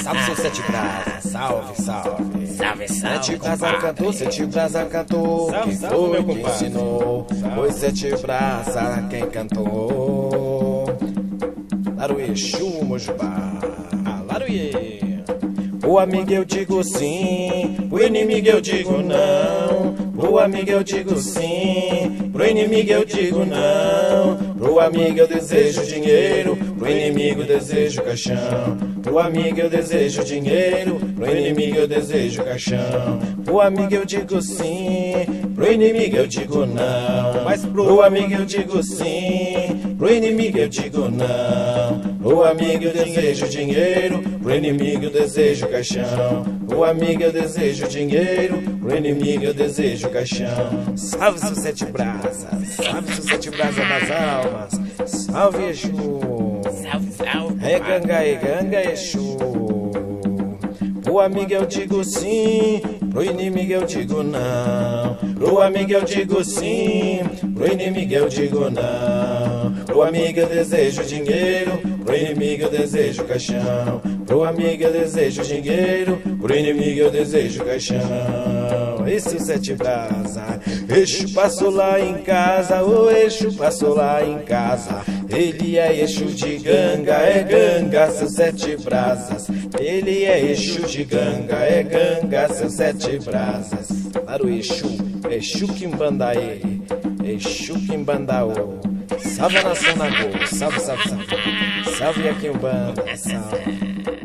Salve, seu Sete Brasa, salve, salve. Salve, salve, Sete Brasa cantou, Sete Brasa cantou. Salve, Quem salve, foi meu que compadre. ensinou? Foi Sete Brasa quem cantou. Lá o Exu Mojubá. Alaruie. O amigo eu digo sim, pro inimigo eu digo não. Pro amigo eu digo sim, pro inimigo eu digo não. Pro amigo eu desejo dinheiro, pro inimigo eu desejo caixão. Pro amigo eu desejo dinheiro, pro inimigo eu desejo caixão. Pro amigo eu digo sim, pro inimigo eu digo não. Mas pro amigo eu digo sim, pro inimigo eu digo não. Pro amigo eu desejo dinheiro, pro inimigo eu desejo caixão. Pro amigo eu desejo dinheiro, pro inimigo eu desejo caixão. Salve, seu Sete Brasas, salve, seu Sete Brasas das almas. Salve, Exu. Salve, salve. É ganga, Exu. Pro amigo eu digo sim, pro inimigo eu digo não. Pro amigo eu digo sim, pro inimigo eu digo não. Pro amigo eu desejo dinheiro, pro inimigo eu desejo caixão. Pro amigo eu desejo dinheiro, pro inimigo eu desejo caixão. Esse é o Sete Brasa. Exu passou lá em casa, o Exu passou lá em casa. Ele é Exu de ganga, seus Sete Brasas. Ele é Exu de ganga, seus Sete Brasas. Para o Exu Quimbandaê, Exu Quimbandaô. Salve a nação Nagô, salve, salve, salve. Salve a Quimbanda, salve.